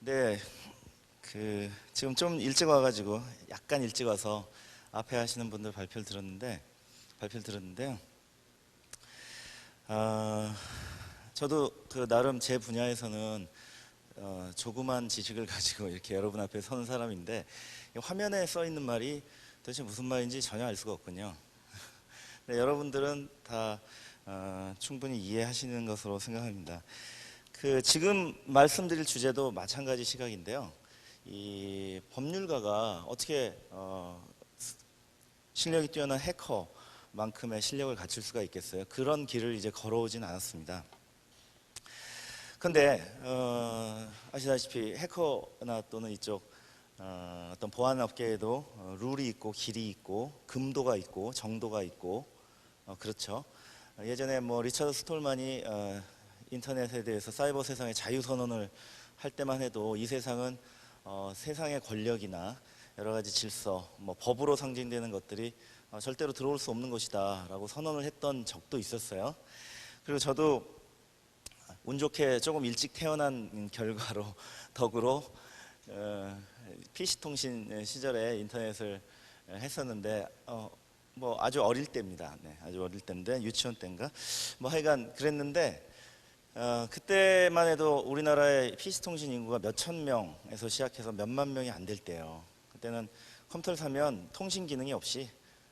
네, 지금 좀 일찍 와가지고 약간 일찍 와서 앞에 하시는 분들 발표를 들었는데요. 아, 저도 나름 제 분야에서는 조그만 지식을 가지고 이렇게 여러분 앞에 서는 사람인데 이 화면에 써 있는 말이 도대체 무슨 말인지 전혀 알 수가 없군요. 네, 여러분들은 다 충분히 이해하시는 것으로 생각합니다. 지금 말씀드릴 주제도 마찬가지 시각인데요. 이 법률가가 어떻게 실력이 뛰어난 해커만큼의 실력을 갖출 수가 있겠어요? 그런 길을 이제 걸어오진 않았습니다. 그런데 아시다시피 해커나 또는 이쪽 어떤 보안 업계에도 룰이 있고 길이 있고 금도가 있고 정도가 있고 그렇죠. 예전에 뭐 리처드 스톨만이 인터넷에 대해서 사이버 세상의 자유 선언을 할 때만 해도 이 세상은 세상의 권력이나 여러 가지 질서, 뭐 법으로 상징되는 것들이 절대로 들어올 수 없는 것이다라고 선언을 했던 적도 있었어요. 그리고 저도 운 좋게 조금 일찍 태어난 결과로 덕으로 PC 통신 시절에 인터넷을 했었는데 뭐 아주 어릴 때입니다. 네, 아주 어릴 때인데 유치원 때인가 뭐 하여간 그랬는데 그때만 해도 우리나라의 PC통신 인구가 몇천 명에서 시작해서 몇만 명이 안 될 때예요. 그때는 컴퓨터를 사면 통신 기능이 없이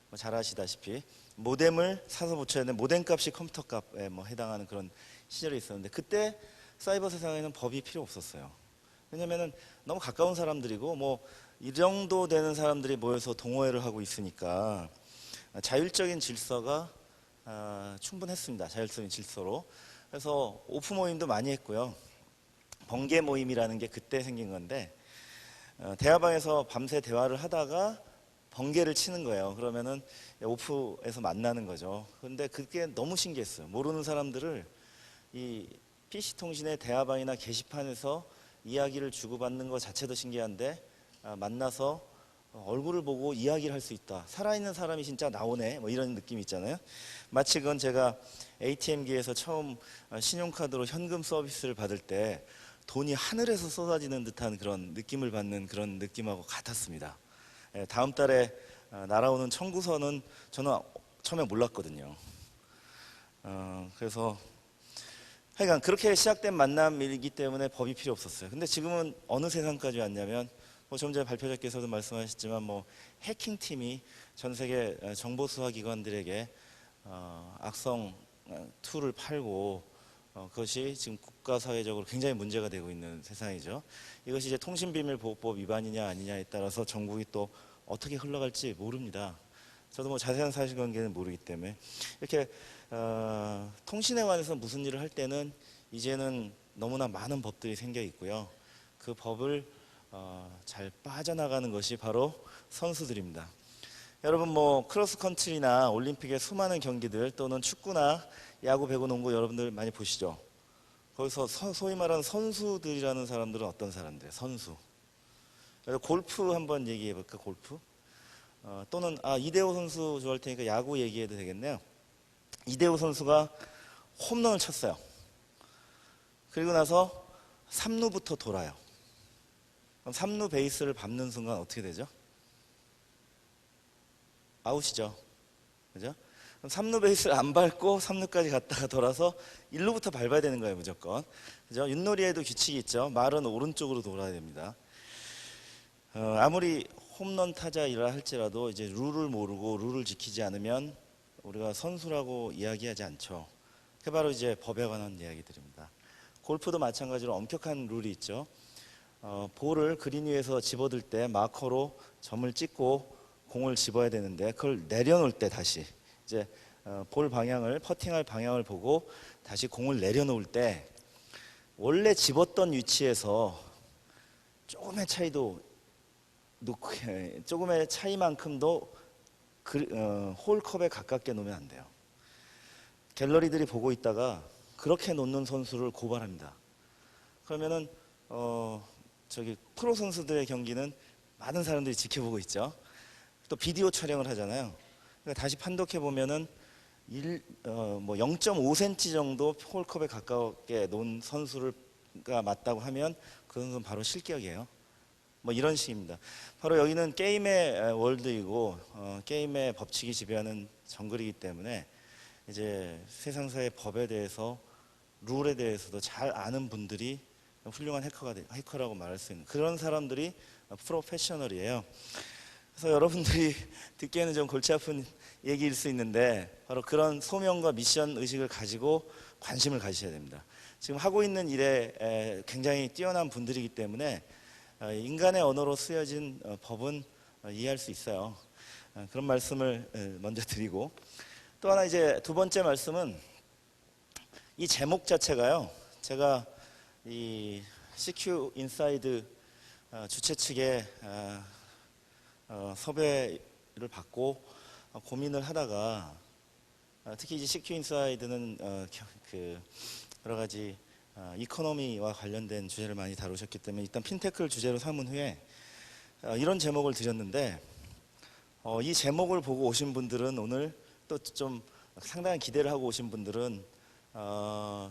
뭐 잘 아시다시피 모뎀을 사서 붙여야 되는 모뎀 값이 컴퓨터 값에 뭐 해당하는 그런 시절이 있었는데 그때 사이버 세상에는 법이 필요 없었어요. 왜냐면은 너무 가까운 사람들이고 뭐 이 정도 되는 사람들이 모여서 동호회를 하고 있으니까 자율적인 질서가 충분했습니다. 자율적인 질서로. 그래서 오프 모임도 많이 했고요. 번개 모임이라는 게 그때 생긴 건데 대화방에서 밤새 대화를 하다가 번개를 치는 거예요. 그러면은 오프에서 만나는 거죠. 그런데 그게 너무 신기했어요. 모르는 사람들을 이 PC통신의 대화방이나 게시판에서 이야기를 주고받는 것 자체도 신기한데 만나서 얼굴을 보고 이야기를 할 수 있다. 살아있는 사람이 진짜 나오네. 뭐 이런 느낌이 있잖아요. 마치 그건 제가 ATM기에서 처음 신용카드로 현금 서비스를 받을 때 돈이 하늘에서 쏟아지는 듯한 그런 느낌을 받는 그런 느낌하고 같았습니다. 다음 달에 날아오는 청구서는 저는 처음에 몰랐거든요. 그래서 하여간 그렇게 시작된 만남이기 때문에 법이 필요 없었어요. 근데 지금은 어느 세상까지 왔냐면 뭐 좀 전에 발표자께서도 말씀하셨지만 뭐 해킹팀이 전 세계 정보 수사 기관들에게 악성 툴을 팔고 그것이 지금 국가 사회적으로 굉장히 문제가 되고 있는 세상이죠. 이것이 이제 통신비밀보호법 위반이냐 아니냐에 따라서 전국이 또 어떻게 흘러갈지 모릅니다. 저도 뭐 자세한 사실관계는 모르기 때문에 이렇게 통신에 관해서 무슨 일을 할 때는 이제는 너무나 많은 법들이 생겨 있고요. 그 법을 잘 빠져나가는 것이 바로 선수들입니다. 여러분 뭐 크로스컨트리나 올림픽의 수많은 경기들 또는 축구나 야구, 배구, 농구 여러분들 많이 보시죠. 거기서 소위 말하는 선수들이라는 사람들은 어떤 사람들이에요? 선수. 그래서 골프 한번 얘기해 볼까? 골프? 또는 이대호 선수 좋아할 테니까 야구 얘기해도 되겠네요. 이대호 선수가 홈런을 쳤어요. 그리고 나서 3루부터 돌아요. 그럼 3루 베이스를 밟는 순간 어떻게 되죠? 아웃이죠. 그죠? 그럼 3루 베이스를 안 밟고 3루까지 갔다가 돌아서 1루부터 밟아야 되는 거예요, 무조건. 그죠? 윷놀이에도 규칙이 있죠. 말은 오른쪽으로 돌아야 됩니다. 아무리 홈런 타자이라 할지라도 이제 룰을 모르고 룰을 지키지 않으면 우리가 선수라고 이야기하지 않죠. 그게 바로 이제 법에 관한 이야기들입니다. 골프도 마찬가지로 엄격한 룰이 있죠. 볼을 그린 위에서 집어들 때 마커로 점을 찍고 공을 집어야 되는데 그걸 내려놓을 때 다시 이제 볼 방향을 퍼팅할 방향을 보고 다시 공을 내려놓을 때 원래 집었던 위치에서 조금의 차이만큼도 홀컵에 가깝게 놓으면 안 돼요. 갤러리들이 보고 있다가 그렇게 놓는 선수를 고발합니다. 그러면은 프로 선수들의 경기는 많은 사람들이 지켜보고 있죠. 또 비디오 촬영을 하잖아요. 그러니까 다시 판독해 보면은 0.5cm 정도 홀컵에 가깝게 놓은 선수를 정보가 맞다고 하면 그건 바로 실격이에요. 뭐 이런 식입니다. 바로 여기는 게임의 월드이고 게임의 법칙이 지배하는 정글이기 때문에 이제 세상사의 법에 대해서 룰에 대해서도 잘 아는 분들이 훌륭한 해커라고 말할 수 있는 그런 사람들이 프로페셔널이에요. 그래서 여러분들이 듣기에는 좀 골치 아픈 얘기일 수 있는데 바로 그런 소명과 미션 의식을 가지고 관심을 가지셔야 됩니다. 지금 하고 있는 일에 굉장히 뛰어난 분들이기 때문에 인간의 언어로 쓰여진 법은 이해할 수 있어요. 그런 말씀을 먼저 드리고, 또 하나 이제 두 번째 말씀은 이 제목 자체가요, 제가 이 CQ 인사이드 주최 측에 섭외를 받고 고민을 하다가 특히 이제 CQ 인사이드는 그 여러 가지 이코노미와 관련된 주제를 많이 다루셨기 때문에 일단 핀테크를 주제로 삼은 후에 이런 제목을 드렸는데 이 제목을 보고 오신 분들은 오늘 또 좀 상당한 기대를 하고 오신 분들은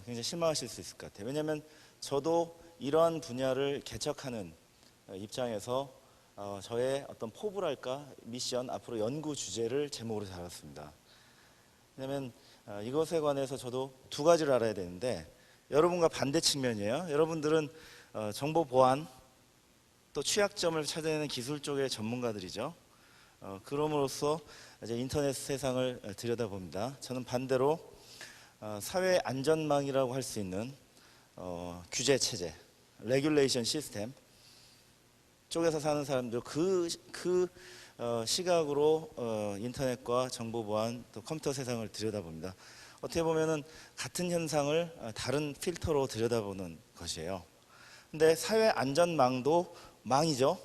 굉장히 실망하실 수 있을 것 같아요. 왜냐하면 저도 이러한 분야를 개척하는 입장에서 저의 어떤 포부랄까 미션 앞으로 연구 주제를 제목으로 잡았습니다. 왜냐하면 이것에 관해서 저도 두 가지를 알아야 되는데 여러분과 반대 측면이에요. 여러분들은 정보 보안 또 취약점을 찾아내는 기술 쪽의 전문가들이죠. 그럼으로써 이제 인터넷 세상을 들여다봅니다. 저는 반대로 사회 안전망이라고 할 수 있는 규제 체제, 레귤레이션 시스템 쪽에서 사는 사람들 그 시각으로 인터넷과 정보 보안 또 컴퓨터 세상을 들여다봅니다. 어떻게 보면은 같은 현상을 다른 필터로 들여다보는 것이에요. 근데 사회 안전망도 망이죠.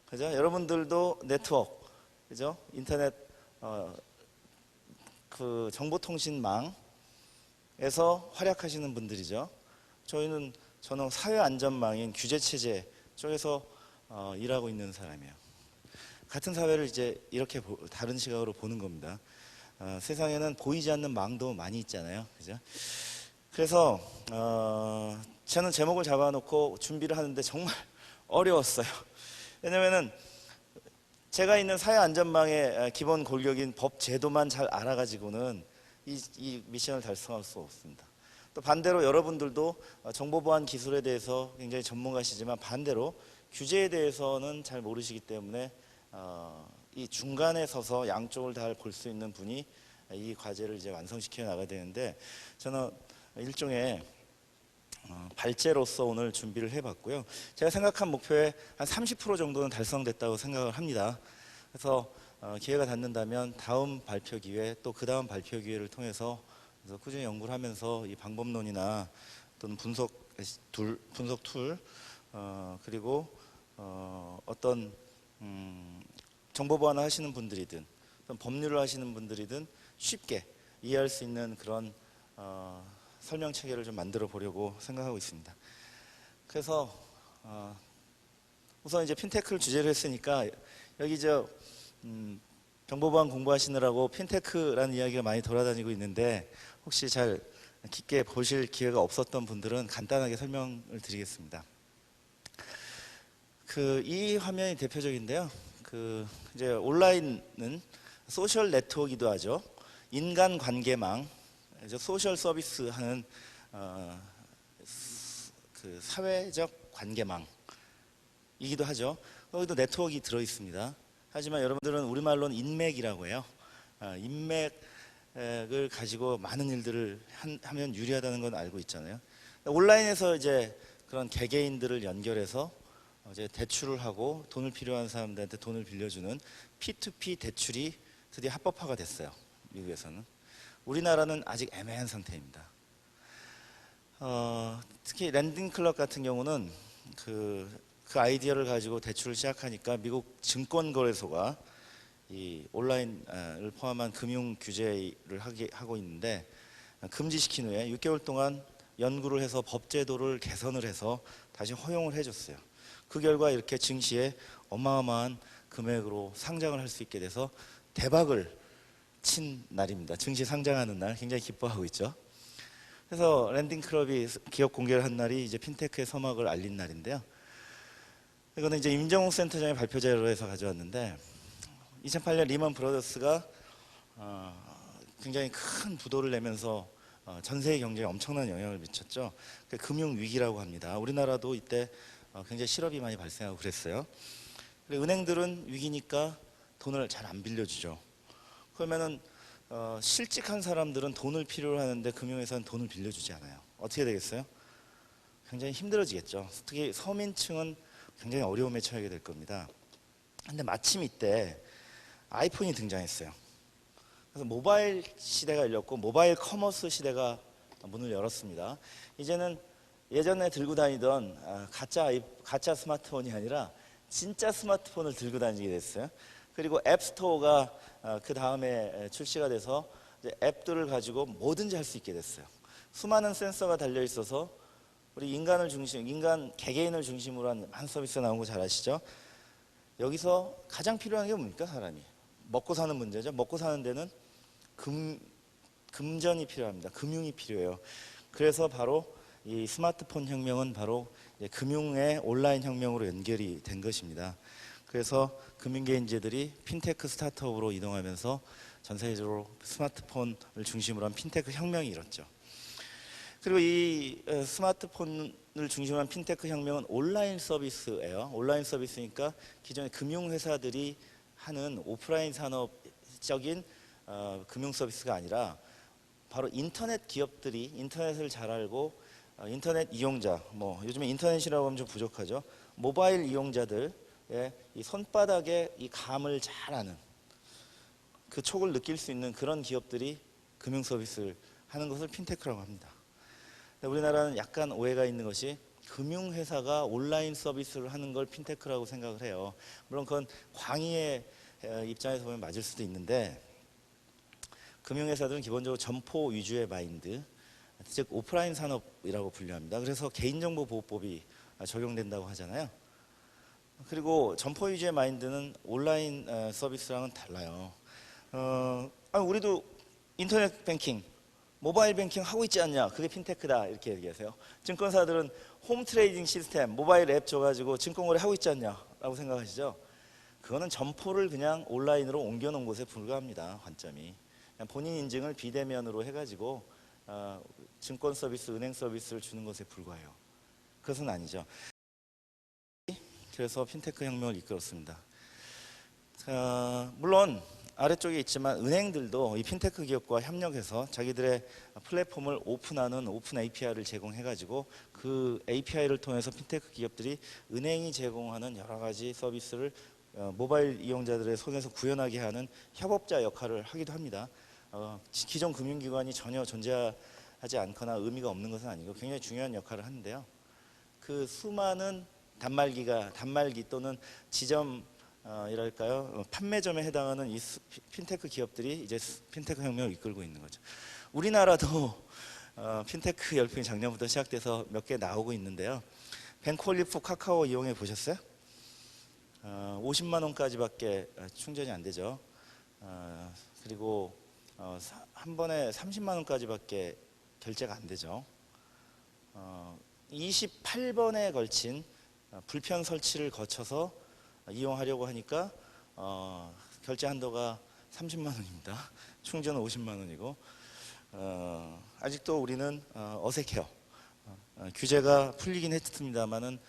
그죠? 여러분들도 네트워크, 그죠? 인터넷 그 정보통신망에서 활약하시는 분들이죠. 저는 사회 안전망인 규제 체제 쪽에서 일하고 있는 사람이에요. 같은 사회를 이제 이렇게 다른 시각으로 보는 겁니다. 세상에는 보이지 않는 망도 많이 있잖아요. 그죠? 그래서 저는 제목을 잡아놓고 준비를 하는데 정말 어려웠어요. 왜냐면은 제가 있는 사회 안전망의 기본 골격인 법 제도만 잘 알아가지고는 이 미션을 달성할 수 없습니다. 또 반대로 여러분들도 정보보안 기술에 대해서 굉장히 전문가시지만 반대로 규제에 대해서는 잘 모르시기 때문에 이 중간에 서서 양쪽을 다 볼 수 있는 분이 이 과제를 이제 완성시켜 나가야 되는데 저는 일종의 발제로서 오늘 준비를 해봤고요. 제가 생각한 목표의 한 30% 정도는 달성됐다고 생각을 합니다. 그래서 기회가 닿는다면 다음 발표 기회 또 그 다음 발표 기회를 통해서 꾸준히 연구를 하면서 이 방법론이나 또는 분석 툴 그리고 어떤 정보 보안을 하시는 분들이든 법률을 하시는 분들이든 쉽게 이해할 수 있는 그런 설명 체계를 좀 만들어 보려고 생각하고 있습니다. 그래서 우선 이제 핀테크를 주제로 했으니까 여기 정보보안 공부하시느라고 핀테크라는 이야기가 많이 돌아다니고 있는데 혹시 잘 깊게 보실 기회가 없었던 분들은 간단하게 설명을 드리겠습니다. 이 화면이 대표적인데요. 이제 온라인은 소셜 네트워크이기도 하죠. 인간 관계망, 소셜 서비스 하는 사회적 관계망이기도 하죠. 거기도 네트워크가 들어 있습니다. 하지만 여러분들은 우리말로는 인맥이라고 해요. 인맥을 가지고 많은 일들을 하면 유리하다는 건 알고 있잖아요. 온라인에서 이제 그런 개개인들을 연결해서 이제 대출을 하고 돈을 필요한 사람들한테 돈을 빌려주는 P2P 대출이 드디어 합법화가 됐어요. 미국에서는. 우리나라는 아직 애매한 상태입니다. 특히 랜딩클럽 같은 경우는 그 아이디어를 가지고 대출을 시작하니까 미국 증권거래소가 이 온라인을 포함한 금융 규제를 하고 있는데 금지시킨 후에 6개월 동안 연구를 해서 법제도를 개선을 해서 다시 허용을 해줬어요. 그 결과 이렇게 증시에 어마어마한 금액으로 상장을 할 수 있게 돼서 대박을 친 날입니다. 증시 상장하는 날 굉장히 기뻐하고 있죠. 그래서 랜딩 클럽이 기업 공개를 한 날이 이제 핀테크의 서막을 알린 날인데요. 이거는 이제 임정욱 센터장의 발표 자료로 해서 가져왔는데 2008년 리먼 브러더스가 굉장히 큰 부도를 내면서 전 세계 경제에 엄청난 영향을 미쳤죠. 금융 위기라고 합니다. 우리나라도 이때 굉장히 실업이 많이 발생하고 그랬어요. 은행들은 위기니까 돈을 잘 안 빌려주죠. 그러면은 실직한 사람들은 돈을 필요로 하는데 금융회사는 돈을 빌려주지 않아요. 어떻게 되겠어요? 굉장히 힘들어지겠죠. 특히 서민층은 굉장히 어려움에 처하게 될 겁니다. 근데 마침 이때 아이폰이 등장했어요. 그래서 모바일 시대가 열렸고 모바일 커머스 시대가 문을 열었습니다. 이제는 예전에 들고 다니던 가짜 스마트폰이 아니라 진짜 스마트폰을 들고 다니게 됐어요. 그리고 앱스토어가 그 다음에 출시가 돼서 이제 앱들을 가지고 뭐든지 할 수 있게 됐어요. 수많은 센서가 달려 있어서 우리 인간 개개인을 중심으로 한 많은 서비스가 나온 거 잘 아시죠? 여기서 가장 필요한 게 뭡니까? 사람이 먹고 사는 문제죠. 먹고 사는 데는 금전이 필요합니다. 금융이 필요해요. 그래서 바로 이 스마트폰 혁명은 바로 금융의 온라인 혁명으로 연결이 된 것입니다. 그래서 금융계인재들이 핀테크 스타트업으로 이동하면서 전 세계적으로 스마트폰을 중심으로 한 핀테크 혁명이 일었죠. 그리고 이 스마트폰을 중심으로 한 핀테크 혁명은 온라인 서비스예요. 온라인 서비스니까 기존의 금융회사들이 하는 오프라인 산업적인 금융 서비스가 아니라 바로 인터넷 기업들이 인터넷을 잘 알고 인터넷 이용자, 뭐 요즘에 인터넷이라고 하면 좀 부족하죠. 모바일 이용자들의 이 손바닥에 이 감을 잘 아는 그 촉을 느낄 수 있는 그런 기업들이 금융 서비스를 하는 것을 핀테크라고 합니다. 우리나라는 약간 오해가 있는 것이 금융회사가 온라인 서비스를 하는 걸 핀테크라고 생각을 해요. 물론 그건 광의의 입장에서 보면 맞을 수도 있는데 금융회사들은 기본적으로 점포 위주의 마인드, 즉 오프라인 산업이라고 분류합니다. 그래서 개인정보보호법이 적용된다고 하잖아요. 그리고 점포 위주의 마인드는 온라인 서비스랑은 달라요. 우리도 인터넷 뱅킹, 모바일 뱅킹 하고 있지 않냐? 그게 핀테크다 이렇게 얘기하세요. 증권사들은 홈 트레이딩 시스템, 모바일 앱 줘가지고 증권거래 하고 있지 않냐라고 생각하시죠? 그거는 점포를 그냥 온라인으로 옮겨놓은 것에 불과합니다. 관점이. 그냥 본인 인증을 비대면으로 해가지고 증권 서비스, 은행 서비스를 주는 것에 불과해요. 그것은 아니죠. 그래서 핀테크 혁명을 이끌었습니다. 물론 아래쪽에 있지만 은행들도 이 핀테크 기업과 협력해서 자기들의 플랫폼을 오픈하는 오픈 API를 제공해가지고 그 API를 통해서 핀테크 기업들이 은행이 제공하는 여러 가지 서비스를 모바일 이용자들의 손에서 구현하게 하는 협업자 역할을 하기도 합니다. 기존 금융기관이 전혀 존재하지 않거나 의미가 없는 것은 아니고 굉장히 중요한 역할을 하는데요. 그 수많은 단말기 또는 지점 이랄까요, 판매점에 해당하는 이 핀테크 기업들이 이제 핀테크 혁명을 이끌고 있는 거죠. 우리나라도 핀테크 열풍이 작년부터 시작돼서 몇 개 나오고 있는데요. 벤콜리프 카카오 이용해 보셨어요? 50만 원까지밖에 충전이 안 되죠. 그리고 한 번에 30만 원까지밖에 결제가 안 되죠. 28번에 걸친 불편 설치를 거쳐서 이용하려고 하니까 결제 한도가 30만 원입니다. 충전은 50만 원이고 아직도 우리는 어색해요. 규제가 풀리긴 했습니다만은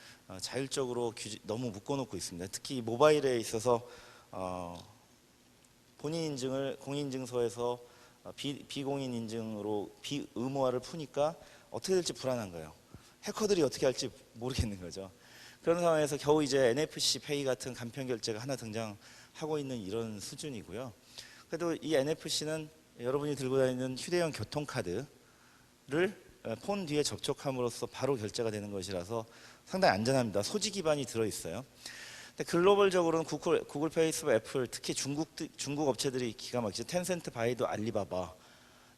자율적으로 너무 묶어놓고 있습니다. 특히 모바일에 있어서 본인 인증을 공인인증서에서 비공인 인증으로 비의무화를 푸니까 어떻게 될지 불안한 거예요. 해커들이 어떻게 할지 모르겠는 거죠. 그런 상황에서 겨우 이제 NFC 페이 같은 간편 결제가 하나 등장하고 있는 이런 수준이고요. 그래도 이 NFC는 여러분이 들고 다니는 휴대용 교통카드를 폰 뒤에 접촉함으로써 바로 결제가 되는 것이라서 상당히 안전합니다. 소지 기반이 들어있어요. 근데 글로벌적으로는 구글, 페이스북, 애플, 특히 중국 업체들이 기가 막히죠. 텐센트, 바이두, 알리바바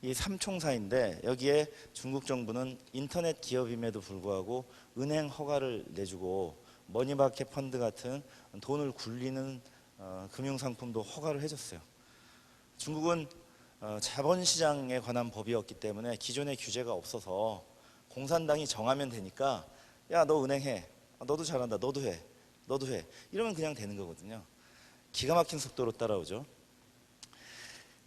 이 삼총사인데 여기에 중국 정부는 인터넷 기업임에도 불구하고 은행 허가를 내주고 머니마켓 펀드 같은 돈을 굴리는 금융상품도 허가를 해줬어요. 중국은 자본시장에 관한 법이었기 때문에 기존에 규제가 없어서 공산당이 정하면 되니까 야, 너 은행해. 너도 잘한다. 너도 해. 너도 해. 이러면 그냥 되는 거거든요. 기가 막힌 속도로 따라오죠.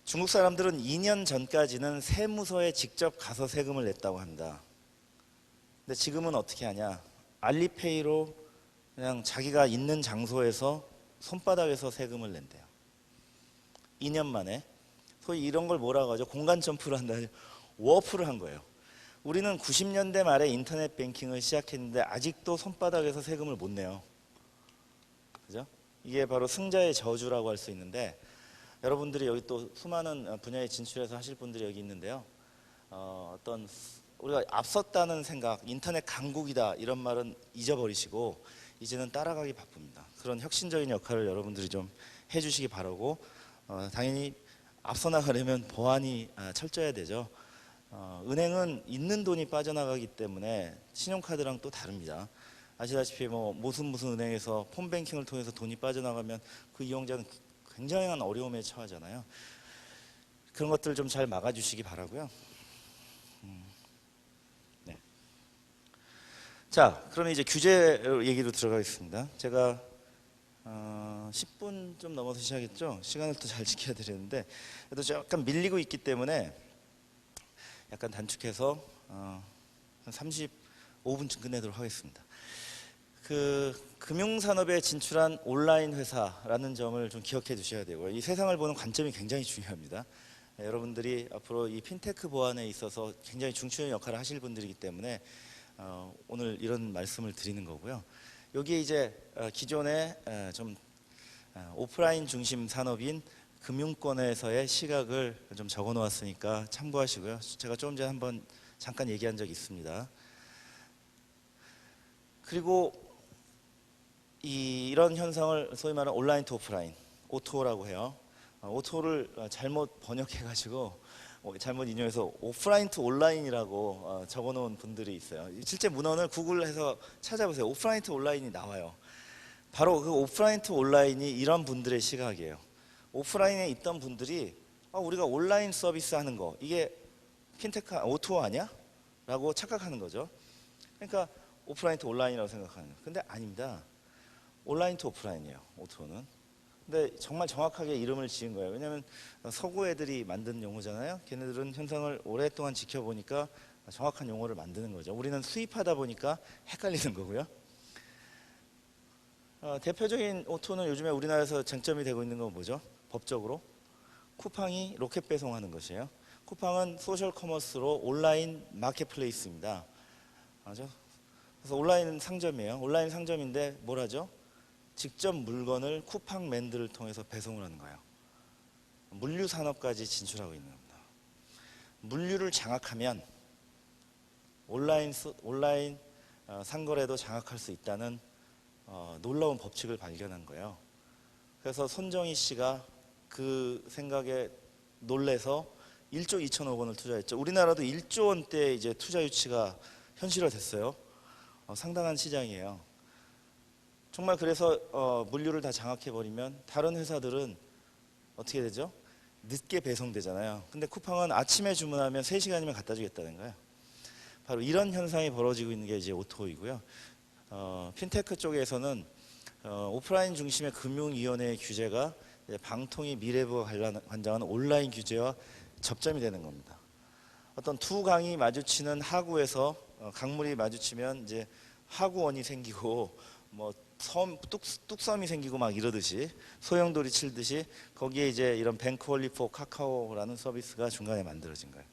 중국 사람들은 2년 전까지는 세무서에 직접 가서 세금을 냈다고 합니다. 근데 지금은 어떻게 하냐? 알리페이로 그냥 자기가 있는 장소에서 손바닥에서 세금을 낸대요. 2년 만에. 소위 이런 걸 뭐라고 하죠? 공간 점프를 한다. 워프를 한 거예요. 우리는 90년대 말에 인터넷 뱅킹을 시작했는데 아직도 손바닥에서 세금을 못 내요. 그죠? 이게 바로 승자의 저주라고 할 수 있는데, 여러분들이 여기 또 수많은 분야에 진출해서 하실 분들이 여기 있는데요. 어떤 우리가 앞섰다는 생각, 인터넷 강국이다 이런 말은 잊어버리시고 이제는 따라가기 바쁩니다. 그런 혁신적인 역할을 여러분들이 좀 해주시기 바라고, 당연히 앞서 나가려면 보안이 철저해야 되죠. 은행은 있는 돈이 빠져나가기 때문에 신용카드랑 또 다릅니다. 아시다시피 무슨 은행에서 폰뱅킹을 통해서 돈이 빠져나가면 그 이용자는 굉장한 어려움에 처하잖아요. 그런 것들 좀 잘 막아주시기 바라고요. 네. 자, 그러면 이제 규제 얘기로 들어가겠습니다. 제가 10분 좀 넘어서 시작했죠. 시간을 또 잘 지켜야 되는데 그래도 약간 밀리고 있기 때문에 약간 단축해서 한 35분쯤 끝내도록 하겠습니다. 금융산업에 진출한 온라인 회사라는 점을 좀 기억해 두셔야 되고요. 이 세상을 보는 관점이 굉장히 중요합니다. 여러분들이 앞으로 이 핀테크 보안에 있어서 굉장히 중추적인 역할을 하실 분들이기 때문에 오늘 이런 말씀을 드리는 거고요. 여기에 이제 기존에 좀 오프라인 중심 산업인 금융권에서의 시각을 좀 적어 놓았으니까 참고하시고요. 제가 조금 전에 한번 잠깐 얘기한 적이 있습니다. 그리고 이런 현상을 소위 말하는 온라인 투 오프라인, 오토라고 해요. 오토를 잘못 번역해가지고 잘못 인용해서 오프라인 투 온라인이라고 적어놓은 분들이 있어요. 실제 문헌을 구글해서 찾아보세요. 오프라인 투 온라인이 나와요. 바로 그 오프라인 투 온라인이 이런 분들의 시각이에요. 오프라인에 있던 분들이 우리가 온라인 서비스 하는 거 이게 핀테크 오토 아니야? 라고 착각하는 거죠. 그러니까 오프라인 투 온라인이라고 생각하는 거예요. 근데 아닙니다. 온라인 투 오프라인이에요. 오토는. 근데 정말 정확하게 이름을 지은 거예요. 왜냐하면 서구 애들이 만든 용어잖아요. 걔네들은 현상을 오랫동안 지켜보니까 정확한 용어를 만드는 거죠. 우리는 수입하다 보니까 헷갈리는 거고요. 대표적인 오토는 요즘에 우리나라에서 쟁점이 되고 있는 건 뭐죠? 법적으로 쿠팡이 로켓 배송하는 것이에요. 쿠팡은 소셜 커머스로 온라인 마켓플레이스입니다. 맞죠? 그래서 온라인 상점이에요. 온라인 상점인데 뭘 하죠? 직접 물건을 쿠팡맨들을 통해서 배송을 하는 거예요. 물류 산업까지 진출하고 있는 겁니다. 물류를 장악하면 온라인 상거래도 장악할 수 있다는 놀라운 법칙을 발견한 거예요. 그래서 손정희 씨가 그 생각에 놀래서 1조 2천억 원을 투자했죠. 우리나라도 1조 원대 이제 투자 유치가 현실화됐어요. 상당한 시장이에요. 정말 그래서 물류를 다 장악해버리면 다른 회사들은 어떻게 되죠? 늦게 배송되잖아요. 근데 쿠팡은 아침에 주문하면 3시간이면 갖다 주겠다는 거예요. 바로 이런 현상이 벌어지고 있는 게 이제 오토이고요. 핀테크 쪽에서는 오프라인 중심의 금융위원회의 규제가 방통위 미래부가 관장하는 온라인 규제와 접점이 되는 겁니다. 어떤 두 강이 마주치는 하구에서 강물이 마주치면 이제 하구원이 생기고 뚝섬이 생기고 막 이러듯이 소용돌이 치듯이 거기에 이제 이런 뱅크올리 포 카카오라는 서비스가 중간에 만들어진 거예요.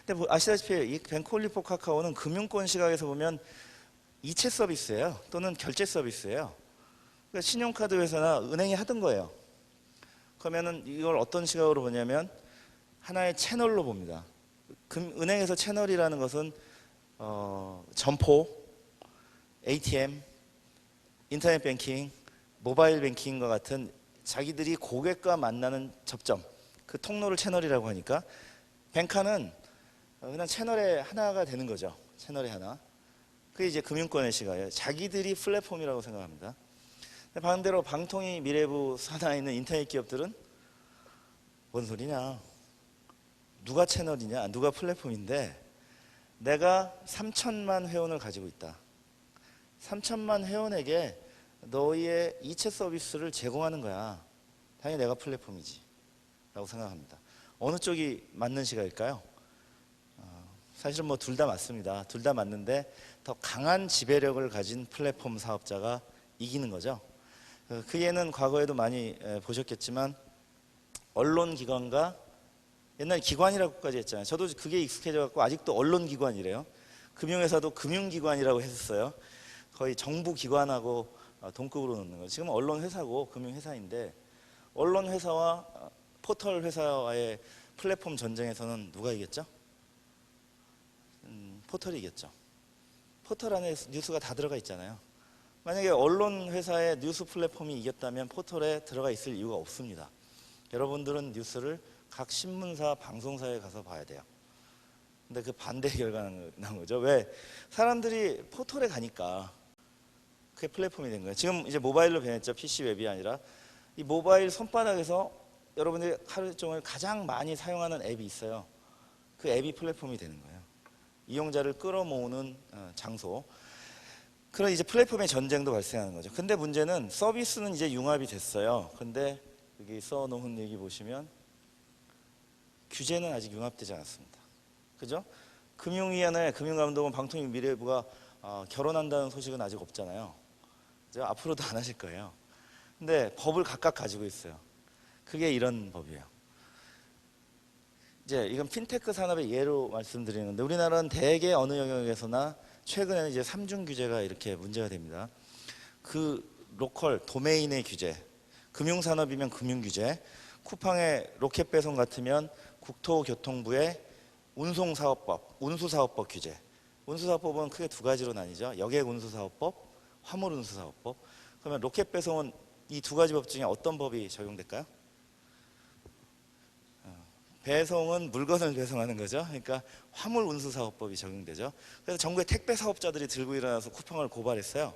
근데 아시다시피 이 뱅크올리 포 카카오는 금융권 시각에서 보면 이체 서비스예요. 또는 결제 서비스예요. 그러니까 신용카드 회사나 은행이 하던 거예요. 그러면은 이걸 어떤 시각으로 보냐면 하나의 채널로 봅니다. 은행에서 채널이라는 것은 점포, ATM, 인터넷 뱅킹, 모바일 뱅킹과 같은 자기들이 고객과 만나는 접점, 그 통로를 채널이라고 하니까 뱅카는 그냥 채널의 하나가 되는 거죠. 채널의 하나. 그게 이제 금융권의 시각이에요. 자기들이 플랫폼이라고 생각합니다. 반대로 방통위 미래부 산하에 있는 인터넷 기업들은 뭔 소리냐? 누가 채널이냐, 누가 플랫폼인데 내가 3천만 회원을 가지고 있다. 3천만 회원에게 너희의 이체 서비스를 제공하는 거야. 당연히 내가 플랫폼이지 라고 생각합니다. 어느 쪽이 맞는 시각일까요? 사실은 뭐 둘 다 맞습니다. 둘 다 맞는데 더 강한 지배력을 가진 플랫폼 사업자가 이기는 거죠. 그 예는 과거에도 많이 보셨겠지만 언론기관과 옛날에 기관이라고까지 했잖아요. 저도 그게 익숙해져 갖고 아직도 언론기관이래요. 금융회사도 금융기관이라고 했었어요. 거의 정부기관하고 동급으로 놓는 거죠. 지금 언론회사고 금융회사인데 언론회사와 포털회사와의 플랫폼 전쟁에서는 누가 이겼죠? 포털이 이겼죠. 포털 안에 뉴스가 다 들어가 있잖아요. 만약에 언론회사의 뉴스 플랫폼이 이겼다면 포털에 들어가 있을 이유가 없습니다. 여러분들은 뉴스를 각 신문사, 방송사에 가서 봐야 돼요. 근데 그 반대 결과가 나온 거죠. 왜? 사람들이 포털에 가니까 그게 플랫폼이 된 거예요. 지금 이제 모바일로 변했죠. PC 웹이 아니라. 이 모바일 손바닥에서 여러분들이 하루 종일 가장 많이 사용하는 앱이 있어요. 그 앱이 플랫폼이 되는 거예요. 이용자를 끌어모으는 장소. 그런 이제 플랫폼의 전쟁도 발생하는 거죠. 근데 문제는 서비스는 이제 융합이 됐어요. 근데 여기 써놓은 얘기 보시면 규제는 아직 융합되지 않았습니다. 그죠? 금융위원회, 금융감독원, 방통위미래부가 결혼한다는 소식은 아직 없잖아요. 그죠? 앞으로도 안 하실 거예요. 근데 법을 각각 가지고 있어요. 그게 이런 법이에요. 이제 이건 핀테크 산업의 예로 말씀드리는 건데 우리나라는 대개 어느 영역에서나 최근에는 이제 3중 규제가 이렇게 문제가 됩니다. 그 로컬 도메인의 규제, 금융산업이면 금융규제, 쿠팡의 로켓 배송 같으면 국토교통부의 운송사업법, 운수사업법 규제. 운수사업법은 크게 두 가지로 나뉘죠. 여객운수사업법, 화물운수사업법. 그러면 로켓 배송은 이 두 가지 법 중에 어떤 법이 적용될까요? 배송은 물건을 배송하는 거죠. 그러니까 화물운수사업법이 적용되죠. 그래서 전국의 택배 사업자들이 들고 일어나서 쿠팡을 고발했어요.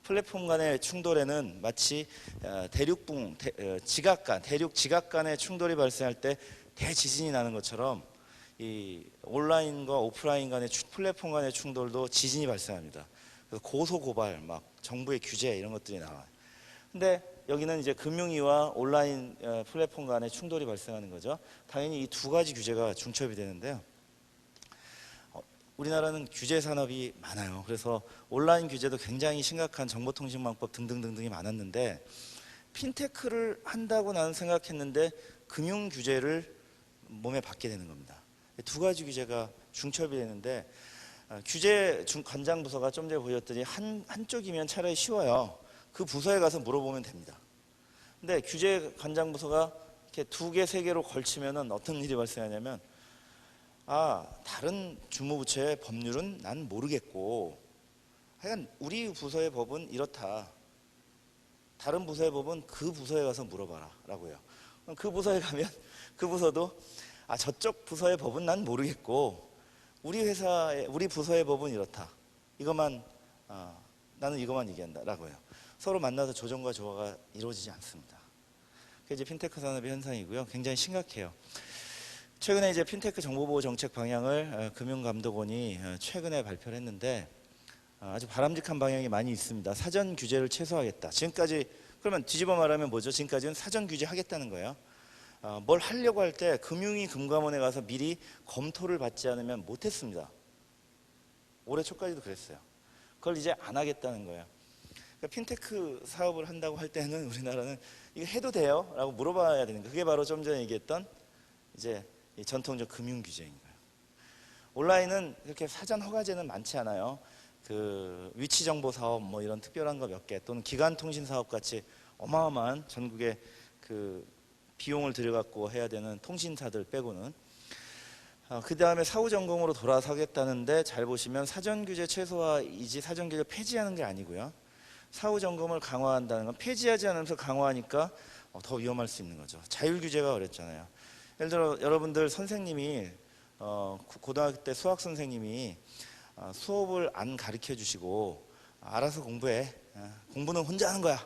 플랫폼 간의 충돌에는 마치 대륙 지각 간의 충돌이 발생할 때 대지진이 나는 것처럼 이 온라인과 오프라인 간의 플랫폼 간의 충돌도 지진이 발생합니다. 그래서 고소 고발, 막 정부의 규제 이런 것들이 나와요. 근데 여기는 이제 금융위와 온라인 플랫폼 간의 충돌이 발생하는 거죠. 당연히 이 두 가지 규제가 중첩이 되는데요. 우리나라는 규제 산업이 많아요. 그래서 온라인 규제도 굉장히 심각한 정보통신망법 등등등등이 많았는데 핀테크를 한다고 나는 생각했는데 금융 규제를 몸에 받게 되는 겁니다. 두 가지 규제가 중첩이 되는데 규제 관장 부서가 좀 전에 보셨더니 한쪽이면 차라리 쉬워요. 그 부서에 가서 물어보면 됩니다. 근데 규제 관장 부서가 이렇게 두 개, 세 개로 걸치면은 어떤 일이 발생하냐면 다른 주무부처의 법률은 난 모르겠고 하여간 우리 부서의 법은 이렇다. 다른 부서의 법은 그 부서에 가서 물어봐라 라고요. 그 부서에 가면 그 부서도 저쪽 부서의 법은 난 모르겠고 우리 부서의 법은 이렇다. 나는 이것만 얘기한다 라고요. 서로 만나서 조정과 조화가 이루어지지 않습니다. 그게 이제 핀테크 산업의 현상이고요. 굉장히 심각해요. 최근에 이제 핀테크 정보보호 정책 방향을 금융감독원이 최근에 발표를 했는데 아주 바람직한 방향이 많이 있습니다. 사전 규제를 최소화하겠다. 지금까지 그러면 뒤집어 말하면 뭐죠? 지금까지는 사전 규제 하겠다는 거예요. 뭘 하려고 할 때 금융위 금감원에 가서 미리 검토를 받지 않으면 못했습니다. 올해 초까지도 그랬어요. 그걸 이제 안 하겠다는 거예요. 그러니까 핀테크 사업을 한다고 할 때는 우리나라는 이거 해도 돼요? 라고 물어봐야 되는 거예요. 그게 바로 좀 전에 얘기했던 이제 전통적 금융 규제인 거예요. 온라인은 이렇게 사전 허가제는 많지 않아요. 그 위치 정보 사업 뭐 이런 특별한 거 몇 개 또는 기간 통신 사업 같이 어마어마한 전국에 그 비용을 들여갖고 해야 되는 통신사들 빼고는 그 다음에 사후 점검으로 돌아서겠다는데 잘 보시면 사전 규제 최소화이지 사전 규제 폐지하는 게 아니고요. 사후 점검을 강화한다는 건 폐지하지 않으면서 강화하니까 더 위험할 수 있는 거죠. 자율 규제가 어렵잖아요. 예를 들어 여러분들 선생님이 고등학교 때 수학 선생님이 수업을 안 가르쳐 주시고 알아서 공부해. 공부는 혼자 하는 거야.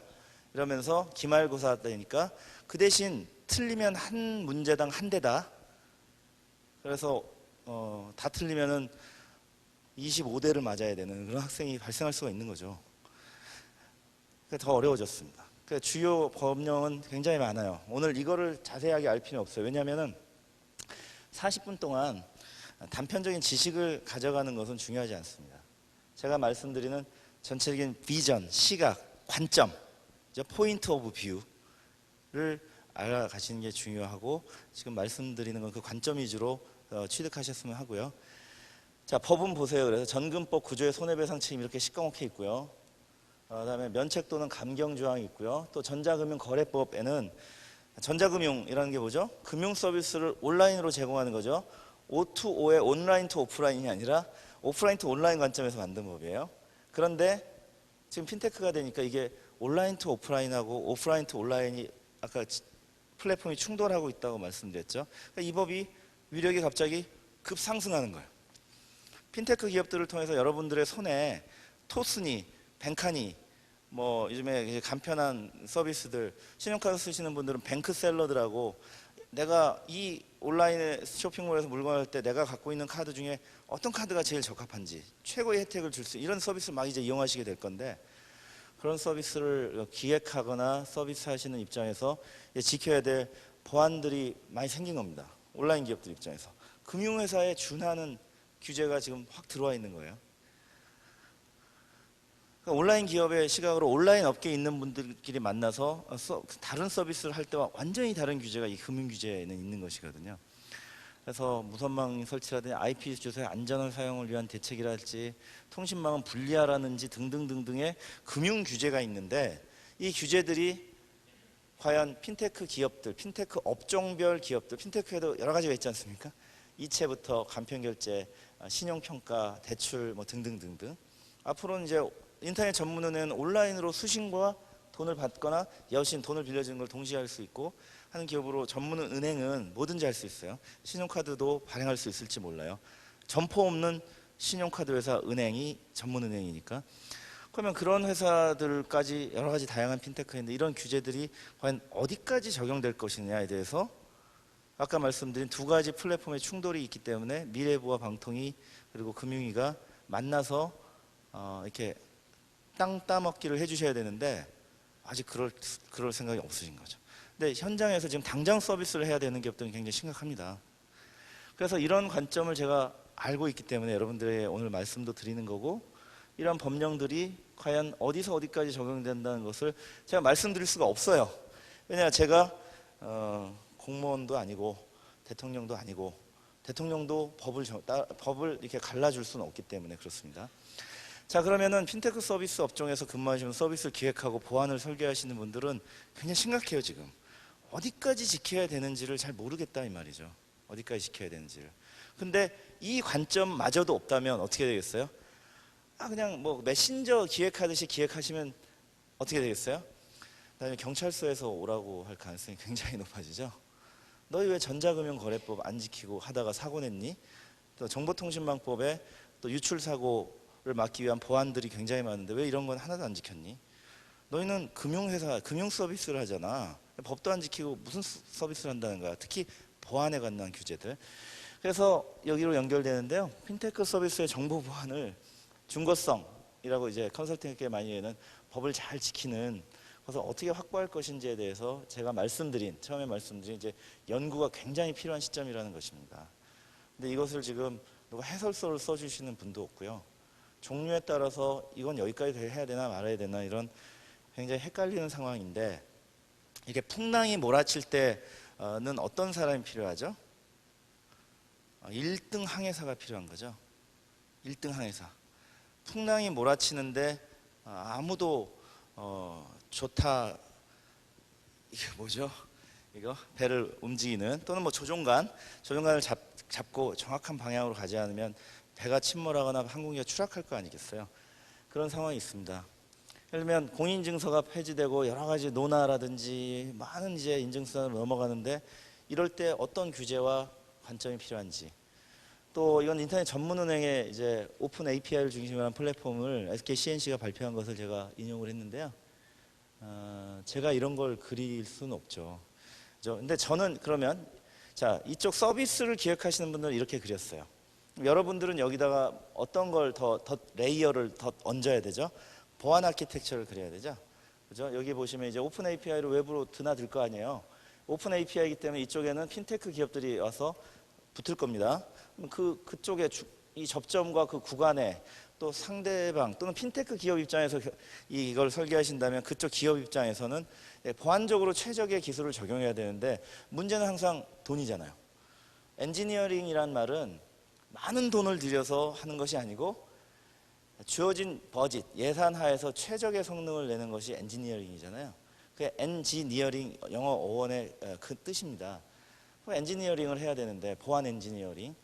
이러면서 기말고사 때니까 그 대신 틀리면 한 문제당 한 대다. 그래서 다 틀리면은 25대를 맞아야 되는 그런 학생이 발생할 수가 있는 거죠. 그러니까 더 어려워졌습니다. 그러니까 주요 법령은 굉장히 많아요. 오늘 이거를 자세하게 알 필요는 없어요. 왜냐하면은 40분 동안 단편적인 지식을 가져가는 것은 중요하지 않습니다. 제가 말씀드리는 전체적인 비전, 시각, 관점, 포인트 오브 뷰를 알아가시는 게 중요하고, 지금 말씀드리는 건 그 관점 위주로 취득하셨으면 하고요. 자, 법은 보세요. 그래서 전금법 구조의 손해배상 책임 이렇게 시꺼멓게 있고요. 그다음에 면책 또는 감경 조항이 있고요. 또 전자금융거래법에는 전자금융이라는 게 뭐죠? 금융 서비스를 온라인으로 제공하는 거죠. O2O의 온라인 투 오프라인이 아니라 오프라인 투 온라인 관점에서 만든 법이에요. 그런데 지금 핀테크가 되니까 이게 온라인 투 오프라인하고 오프라인 투 온라인이 아까 플랫폼이 충돌하고 있다고 말씀드렸죠. 그러니까 이 법이 위력이 갑자기 급상승하는 거예요. 핀테크 기업들을 통해서 여러분들의 손에 토스니, 뱅카니, 뭐 요즘에 이제 간편한 서비스들, 신용카드 쓰시는 분들은 뱅크 샐러드라고, 내가 이 온라인에 쇼핑몰에서 물건을 할 때 내가 갖고 있는 카드 중에 어떤 카드가 제일 적합한지 최고의 혜택을 줄 수, 이런 서비스를 막 이제 이용하시게 될 건데, 그런 서비스를 기획하거나 서비스 하시는 입장에서 지켜야 될 보안들이 많이 생긴 겁니다. 온라인 기업들 입장에서 금융회사에 준하는 규제가 지금 확 들어와 있는 거예요. 그러니까 온라인 기업의 시각으로 온라인 업계에 있는 분들끼리 만나서 다른 서비스를 할 때와 완전히 다른 규제가 이 금융 규제에는 있는 것이거든요. 그래서 무선망 설치라든지 IP 주소의 안전한 사용을 위한 대책이랄지, 통신망은 분리하라는지 등등등등의 금융 규제가 있는데, 이 규제들이 과연 핀테크 기업들, 핀테크 업종별 기업들, 핀테크에도 여러 가지가 있지 않습니까? 이체부터 간편결제, 신용평가, 대출 뭐 등등등등. 앞으로는 이제 인터넷 전문은행은 온라인으로 수신과 돈을 받거나 여신 돈을 빌려주는 걸 동시에 할 수 있고 하는 기업으로, 전문은행은 뭐든지 할 수 있어요. 신용카드도 발행할 수 있을지 몰라요. 점포 없는 신용카드 회사 은행이 전문은행이니까. 그러면 그런 회사들까지 여러 가지 다양한 핀테크인데, 이런 규제들이 과연 어디까지 적용될 것이냐에 대해서 아까 말씀드린 두 가지 플랫폼의 충돌이 있기 때문에 미래부와 방통위 그리고 금융위가 만나서 이렇게 땅 따먹기를 해주셔야 되는데, 아직 그럴 생각이 없으신 거죠. 근데 현장에서 지금 당장 서비스를 해야 되는 기업들은 굉장히 심각합니다. 그래서 이런 관점을 제가 알고 있기 때문에 여러분들에게 오늘 말씀도 드리는 거고, 이런 법령들이 과연 어디서 어디까지 적용된다는 것을 제가 말씀드릴 수가 없어요. 왜냐하면 제가 공무원도 아니고 대통령도 아니고, 대통령도 법을 이렇게 갈라줄 수는 없기 때문에 그렇습니다. 자, 그러면은 핀테크 서비스 업종에서 근무하시는, 서비스를 기획하고 보안을 설계하시는 분들은 굉장히 심각해요. 지금 어디까지 지켜야 되는지를 잘 모르겠다 이 말이죠. 어디까지 지켜야 되는지를. 근데 이 관점마저도 없다면 어떻게 되겠어요? 그냥 뭐 메신저 기획하듯이 기획하시면 어떻게 되겠어요? 그다음에 경찰서에서 오라고 할 가능성이 굉장히 높아지죠. 너희 왜 전자금융거래법 안 지키고 하다가 사고 냈니? 또 정보통신망법에 또 유출사고를 막기 위한 보안들이 굉장히 많은데 왜 이런 건 하나도 안 지켰니? 너희는 금융회사, 금융서비스를 하잖아. 법도 안 지키고 무슨 서비스를 한다는 거야. 특히 보안에 관한 규제들. 그래서 여기로 연결되는데요. 핀테크 서비스의 정보 보안을 중거성이라고 이제 컨설팅에게 많이 하는 법을 잘 지키는, 그래서 어떻게 확보할 것인지에 대해서 제가 처음에 말씀드린 이제 연구가 굉장히 필요한 시점이라는 것입니다. 근데 이것을 지금 누가 해설서를 써주시는 분도 없고요. 종류에 따라서 이건 여기까지 해야 되나 말아야 되나 이런 굉장히 헷갈리는 상황인데, 이게 풍랑이 몰아칠 때는 어떤 사람이 필요하죠? 1등 항해사가 필요한 거죠. 1등 항해사. 풍랑이 몰아치는데 아무도 좋다, 이게 뭐죠? 이거 배를 움직이는, 또는 뭐 조종관을 잡고 정확한 방향으로 가지 않으면 배가 침몰하거나 항공기가 추락할 거 아니겠어요? 그런 상황이 있습니다. 예를 들면 공인인증서가 폐지되고 여러 가지 노나라든지 많은 이제 인증수단으로 넘어가는데, 이럴 때 어떤 규제와 관점이 필요한지, 또 이건 인터넷 전문은행의 이제 오픈 API를 중심으로 한 플랫폼을 SK CNC가 발표한 것을 제가 인용을 했는데요. 제가 이런 걸 그릴 수는 없죠. 근데 저는 그러면 자, 이쪽 서비스를 기획하시는 분들은 이렇게 그렸어요. 여러분들은 여기다가 어떤 걸 더 레이어를 더 얹어야 되죠? 보안 아키텍처를 그려야 되죠? 그죠? 여기 보시면 이제 오픈 API로 외부로 드나들 거 아니에요. 오픈 API이기 때문에 이쪽에는 핀테크 기업들이 와서 붙을 겁니다. 그쪽에 이 접점과 그 구간에 또 상대방 또는 핀테크 기업 입장에서 이걸 설계하신다면 그쪽 기업 입장에서는 보안적으로 최적의 기술을 적용해야 되는데 문제는 항상 돈이잖아요. 엔지니어링이란 말은 많은 돈을 들여서 하는 것이 아니고 주어진 버짓, 예산 하에서 최적의 성능을 내는 것이 엔지니어링이잖아요. 그 엔지니어링 영어 어원의 그 뜻입니다. 엔지니어링을 해야 되는데 보안 엔지니어링.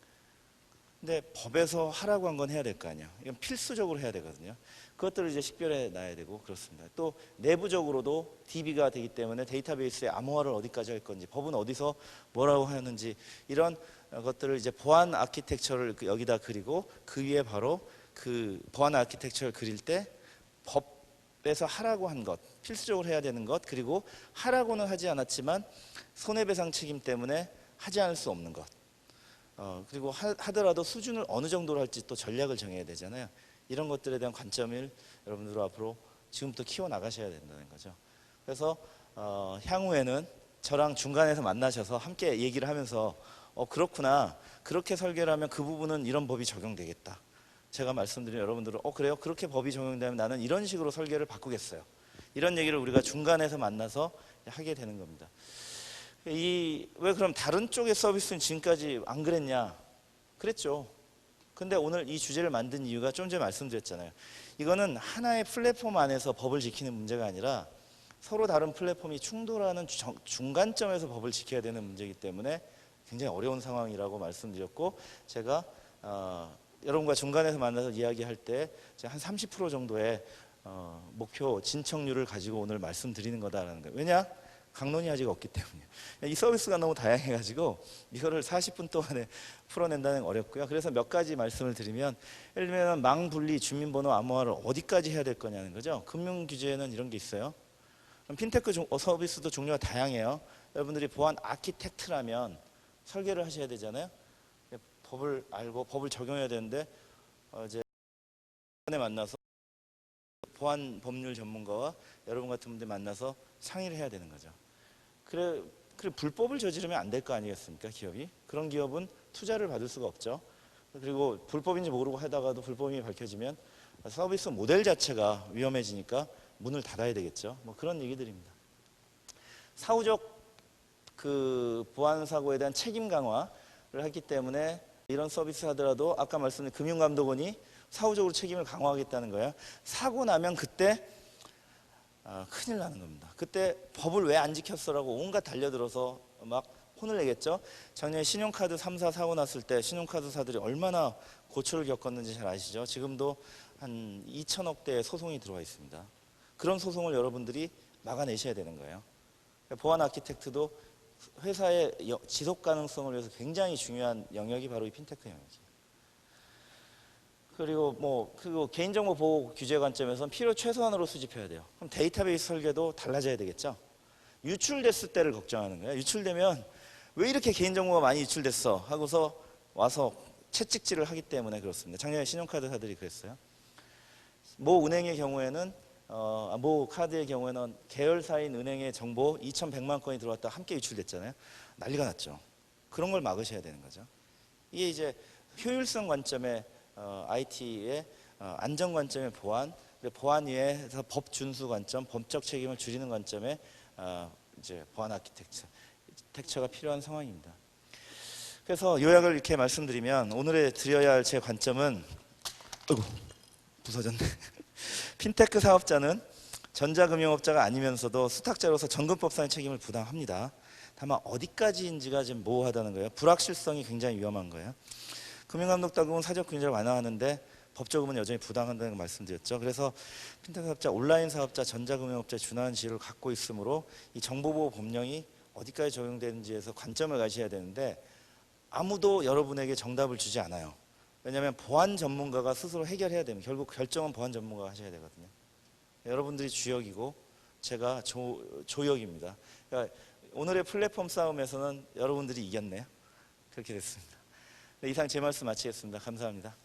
근데 법에서 하라고 한 건 해야 될 거 아니에요. 이건 필수적으로 해야 되거든요. 그것들을 이제 식별해 놔야 되고 그렇습니다. 또 내부적으로도 DB가 되기 때문에 데이터베이스에 암호화를 어디까지 할 건지, 법은 어디서 뭐라고 하는지 이런 것들을 이제 보안 아키텍처를 여기다 그리고 그 위에 바로 그 보안 아키텍처를 그릴 때 법에서 하라고 한 것, 필수적으로 해야 되는 것, 그리고 하라고는 하지 않았지만 손해배상 책임 때문에 하지 않을 수 없는 것. 그리고 하더라도 수준을 어느 정도로 할지 또 전략을 정해야 되잖아요. 이런 것들에 대한 관점을 여러분들 앞으로 지금부터 키워나가셔야 된다는 거죠. 그래서 향후에는 저랑 중간에서 만나셔서 함께 얘기를 하면서 그렇구나, 그렇게 설계를 하면 그 부분은 이런 법이 적용되겠다. 제가 말씀드린 여러분들은 그래요? 그렇게 법이 적용되면 나는 이런 식으로 설계를 바꾸겠어요. 이런 얘기를 우리가 중간에서 만나서 하게 되는 겁니다. 왜 그럼 다른 쪽의 서비스는 지금까지 안 그랬냐? 그랬죠. 근데 오늘 이 주제를 만든 이유가 좀 전에 말씀드렸잖아요. 이거는 하나의 플랫폼 안에서 법을 지키는 문제가 아니라 서로 다른 플랫폼이 충돌하는 중간점에서 법을 지켜야 되는 문제이기 때문에 굉장히 어려운 상황이라고 말씀드렸고, 제가 여러분과 중간에서 만나서 이야기할 때 한 30% 정도의 목표 진척률을 가지고 오늘 말씀드리는 거다라는 거예요. 왜냐? 강론이 아직 없기 때문이에요. 이 서비스가 너무 다양해가지고 이거를 40분 동안에 풀어낸다는 건 어렵고요. 그래서 몇 가지 말씀을 드리면, 예를 들면 망분리, 주민번호 암호화를 어디까지 해야 될 거냐는 거죠. 금융규제에는 이런 게 있어요. 그럼 핀테크 서비스도 종류가 다양해요. 여러분들이 보안 아키텍트라면 설계를 하셔야 되잖아요. 법을 알고 법을 적용해야 되는데 이제 만나서 보안 법률 전문가와 여러분 같은 분들 만나서 상의를 해야 되는 거죠. 그래 불법을 저지르면 안 될 거 아니겠습니까, 기업이? 그런 기업은 투자를 받을 수가 없죠. 그리고 불법인지 모르고 하다가도 불법이 밝혀지면 서비스 모델 자체가 위험해지니까 문을 닫아야 되겠죠. 뭐 그런 얘기들입니다. 사후적 그 보안 사고에 대한 책임 강화를 했기 때문에 이런 서비스 하더라도 아까 말씀드린 금융감독원이 사후적으로 책임을 강화하겠다는 거예요. 사고 나면 그때 큰일 나는 겁니다. 그때 법을 왜 안 지켰어라고 온갖 달려들어서 막 혼을 내겠죠. 작년에 신용카드 3사 사고 났을 때 신용카드사들이 얼마나 고초를 겪었는지 잘 아시죠. 지금도 한 2천억 대의 소송이 들어와 있습니다. 그런 소송을 여러분들이 막아내셔야 되는 거예요. 보안 아키텍트도 회사의 지속 가능성을 위해서 굉장히 중요한 영역이 바로 이 핀테크 영역이에요. 그리고 개인정보 보호 규제 관점에서는 필요 최소한으로 수집해야 돼요. 그럼 데이터베이스 설계도 달라져야 되겠죠. 유출됐을 때를 걱정하는 거예요. 유출되면 왜 이렇게 개인정보가 많이 유출됐어 하고서 와서 채찍질을 하기 때문에 그렇습니다. 작년에 신용카드사들이 그랬어요. 모 은행의 경우에는 모 카드의 경우에는 계열사인 은행의 정보 2,100만 건이 들어왔다 함께 유출됐잖아요. 난리가 났죠. 그런 걸 막으셔야 되는 거죠. 이게 이제 효율성 관점의 IT의 안전 관점의 보안, 보안 위에서 법 준수 관점, 법적 책임을 줄이는 관점의 이제 보안 아키텍처가 필요한 상황입니다. 그래서 요약을 이렇게 말씀드리면 오늘에 드려야 할 제 관점은 부서졌네. 핀테크 사업자는 전자금융업자가 아니면서도 수탁자로서 정금법상의 책임을 부담합니다. 다만 어디까지인지가 좀 모호하다는 거예요. 불확실성이 굉장히 위험한 거예요. 금융감독당국은 사적 균제를 완화하는데 법적으로는 여전히 부당한다는 걸 말씀드렸죠. 그래서 핀테크 사업자, 온라인 사업자, 전자금융업자에 준하는 지위를 갖고 있으므로 이 정보보호 법령이 어디까지 적용되는지에서 관점을 가셔야 되는데 아무도 여러분에게 정답을 주지 않아요. 왜냐하면 보안 전문가가 스스로 해결해야 됩니다. 결국 결정은 보안 전문가가 하셔야 되거든요. 여러분들이 주역이고 제가 조역입니다. 그러니까 오늘의 플랫폼 싸움에서는 여러분들이 이겼네요. 그렇게 됐습니다. 네, 이상 제 말씀 마치겠습니다. 감사합니다.